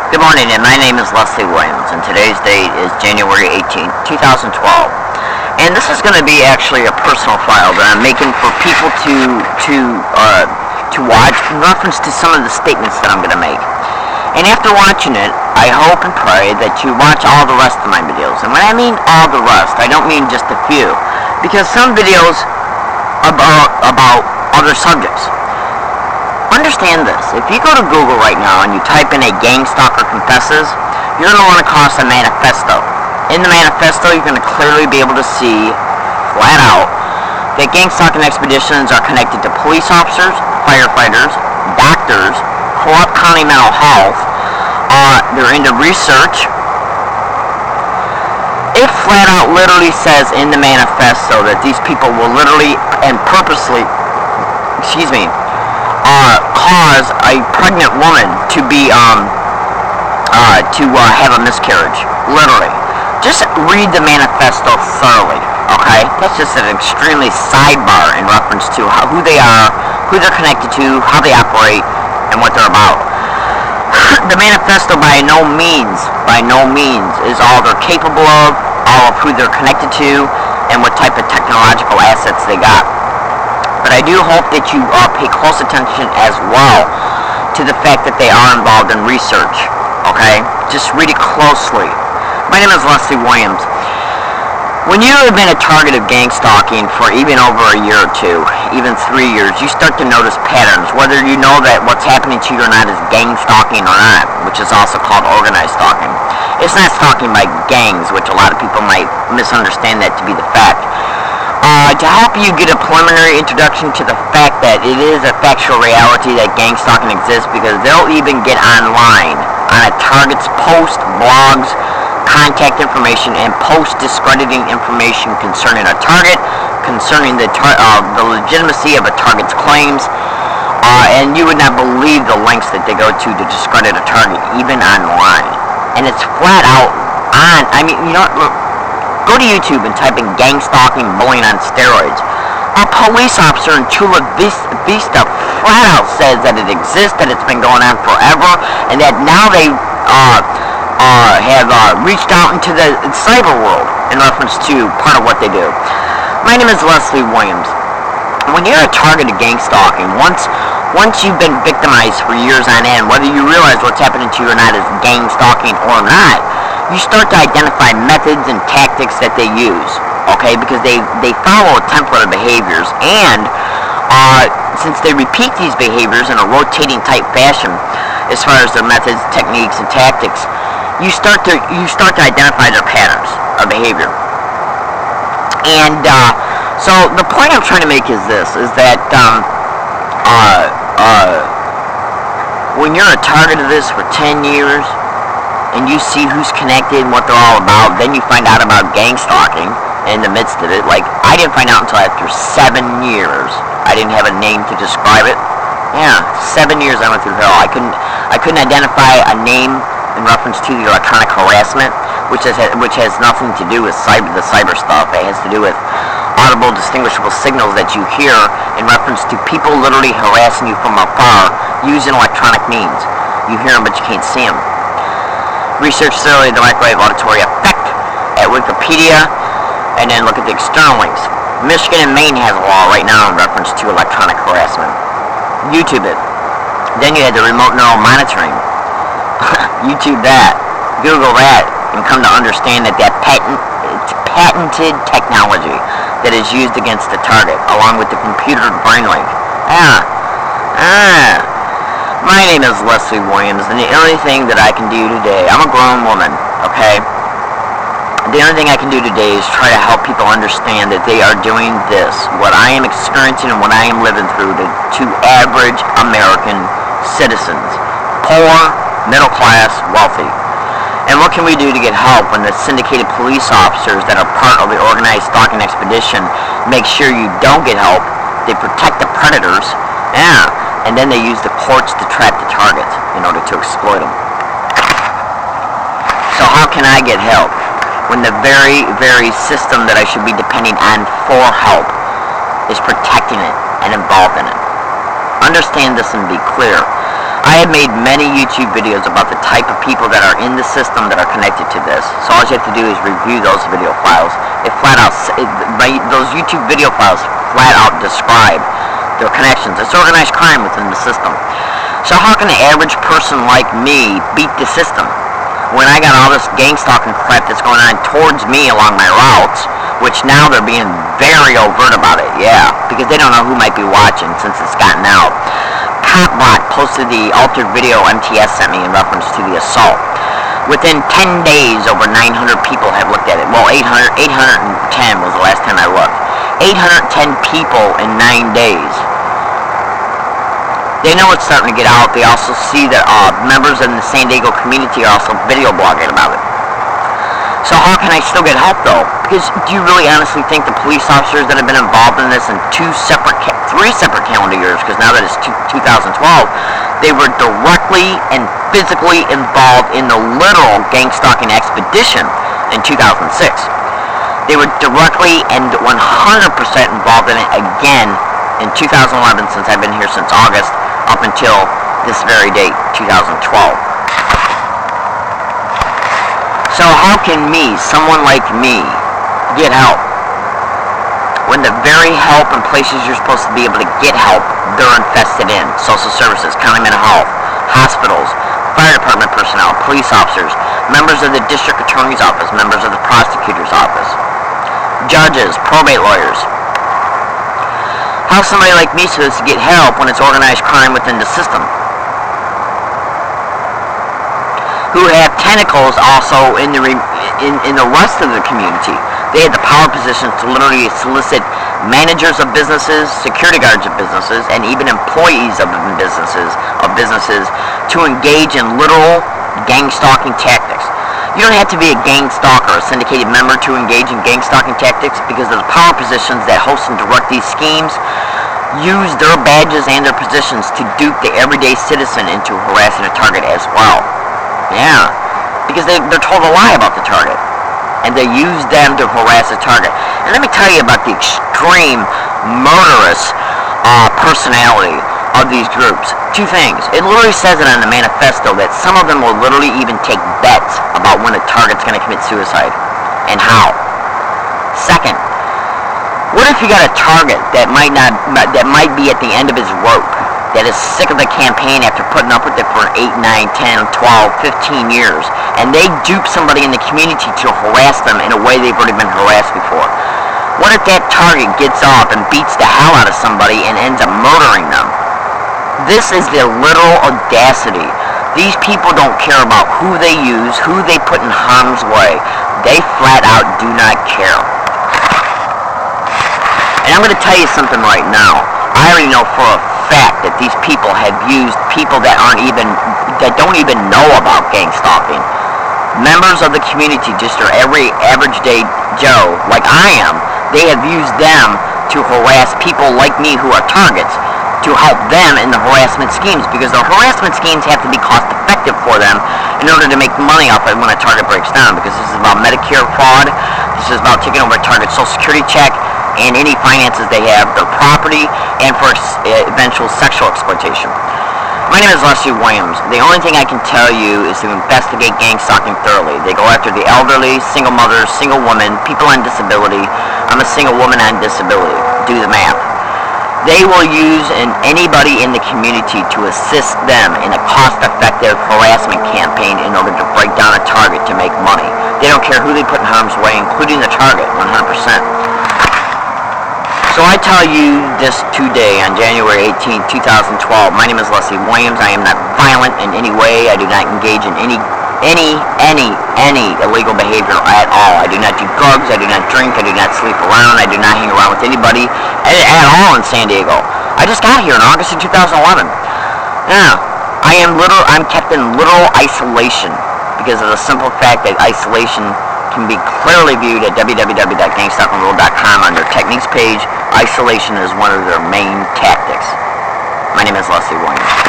Good morning, and my name is Leslie Williams, and today's date is January 18th, 2012. And this is going to be actually a personal file that I'm making for people to watch in reference to some of the statements that I'm going to make. And after watching it, I hope and pray that you watch all the rest of my videos. And when I mean all the rest, I don't mean just a few, because some videos about other subjects. Understand this, if you go to Google right now and you type in a GangStalker confesses, you're going to run across a manifesto. In the manifesto, you're going to clearly be able to see, flat out, that gang-stalking expeditions are connected to police officers, firefighters, doctors, corrupt county mental health, they're into research. It flat out literally says in the manifesto that these people will literally and purposely, cause a pregnant woman to be have a miscarriage. Literally. Just read the manifesto thoroughly. Okay? That's just an extremely sidebar in reference to who they are, who they're connected to, how they operate, and what they're about. The manifesto by no means is all they're capable of, all of who they're connected to, and what type of technological assets they got. But I do hope that you pay close attention as well to the fact that they are involved in research. Okay? Just read it closely. My name is Leslie Williams. When you have been a target of gang stalking for even over a year or two, even 3 years, you start to notice patterns, whether you know that what's happening to you or not is gang stalking or not, which is also called organized stalking. It's not stalking by gangs, which a lot of people might misunderstand that to be the fact. To help you get a preliminary introduction to the fact that it is a factual reality that gang stalking exists, because they'll even get online on a target's post, blogs, contact information, and post discrediting information concerning a target, concerning the legitimacy of a target's claims, and you would not believe the lengths that they go to discredit a target, even online. And it's flat out on, go to YouTube and type in gang stalking bullying on steroids. A police officer in Chula Vista flat out says that it exists, that it's been going on forever, and that now they have reached out into the cyber world in reference to part of what they do. My name is Leslie Williams. When you're a target of gang stalking, once you've been victimized for years on end, whether you realize what's happening to you or not is gang stalking or not, you start to identify methods and tactics that they use, okay? Because they follow a template of behaviors, and since they repeat these behaviors in a rotating type fashion, as far as their methods, techniques, and tactics, you start to identify their patterns of behavior. And so the point I'm trying to make is this: is that when you're a target of this for 10 years. And you see who's connected and what they're all about, then you find out about gang stalking in the midst of it. Like, I didn't find out until after 7 years. I didn't have a name to describe it. Yeah, 7 years I went through hell. I couldn't identify a name in reference to the electronic harassment, which has nothing to do with the cyber stuff. It has to do with audible, distinguishable signals that you hear in reference to people literally harassing you from afar using electronic means. You hear them, but you can't see them. Research thoroughly the microwave auditory effect at Wikipedia, and then look at the external links. Michigan and Maine has a law right now in reference to electronic harassment. YouTube it. Then you had the remote neural monitoring. YouTube that. Google that, and come to understand that it's patented technology that is used against the target, along with the computer brain link. My name is Leslie Williams, and the only thing that I can do today, I'm a grown woman, okay? The only thing I can do today is try to help people understand that they are doing this, what I am experiencing and what I am living through, to average American citizens, poor, middle class, wealthy. And what can we do to get help when the syndicated police officers that are part of the organized stalking expedition make sure you don't get help? They protect the predators, and then they use the courts to trap the targets in order to exploit them. So how can I get help when the very, very system that I should be depending on for help is protecting it and involved in it? Understand this and be clear. I have made many YouTube videos about the type of people that are in the system that are connected to this. So all you have to do is review those video files. Those YouTube video files flat out describe their connections. It's organized crime within the system. So how can an average person like me beat the system when I got all this gang-stalking crap that's going on towards me along my routes, which now they're being very overt about it, yeah, because they don't know who might be watching since it's gotten out. Copbot posted the altered video MTS sent me in reference to the assault. Within 10 days, over 900 people have looked at it. Well, 810 was the last time I looked. 810 people in 9 days. They know it's starting to get out. They also see that members in the San Diego community are also video blogging about it. So how can I still get help, though? Because do you really honestly think the police officers that have been involved in this in three separate calendar years, because now that it's 2012, they were directly and physically involved in the literal gang-stalking expedition in 2006. They were directly and 100% involved in it again in 2011, since I've been here since August, up until this very date, 2012. So how can someone like me, get help? When the very help and places you're supposed to be able to get help, they're infested in. Social services, county mental health, hospitals, fire department personnel, police officers, members of the district attorney's office, members of the prosecutor's office, judges, probate lawyers. How's somebody like me supposed to get help when it's organized crime within the system? Who have tentacles also in the rest of the community. They had the power positions to literally solicit managers of businesses, security guards of businesses, and even employees of businesses to engage in literal gang-stalking tactics. You don't have to be a gang stalker, a syndicated member, to engage in gang stalking tactics, because of the power positions that host and direct these schemes use their badges and their positions to dupe the everyday citizen into harassing a target as well. Yeah, because they're told a lie about the target, and they use them to harass the target. And let me tell you about the extreme murderous personality of these groups. Two things. It literally says it on the manifesto that some of them will literally even take bets about when a target's going to commit suicide and how. Second, what if you got a target that might be at the end of his rope, that is sick of the campaign after putting up with it for 8, 9, 10, 12, 15 years, and they dupe somebody in the community to harass them in a way they've already been harassed before? What if that target gets off and beats the hell out of somebody and ends up murdering them? This is their literal audacity. These people don't care about who they use, who they put in harm's way. They flat out do not care. And I'm going to tell you something right now. I already know for a fact that these people have used people that don't even know about gang stalking. Members of the community, just your every average day Joe, like I am, they have used them to harass people like me who are targets, to help them in the harassment schemes, because the harassment schemes have to be cost effective for them in order to make money off it when a target breaks down, because this is about Medicare fraud, this is about taking over a target's social security check and any finances they have, their property, and for eventual sexual exploitation. My name is Leslie Williams. The only thing I can tell you is to investigate gang stalking thoroughly. They go after the elderly, single mothers, single women, people on disability. I'm a single woman on disability. Do the math. They will use anybody in the community to assist them in a cost-effective harassment campaign in order to break down a target to make money. They don't care who they put in harm's way, including the target, 100%. So I tell you this today on January 18, 2012. My name is Leslie Williams. I am not violent in any way. I do not engage in any illegal behavior at all. I do not do drugs. I do not drink. I do not sleep around. I do not hang around with anybody at all in San Diego. I just got here in August of 2011. Yeah, I'm kept in literal isolation because of the simple fact that isolation can be clearly viewed at www.gangstalkerworld.com on their techniques page. Isolation is one of their main tactics. My name is Leslie Williams.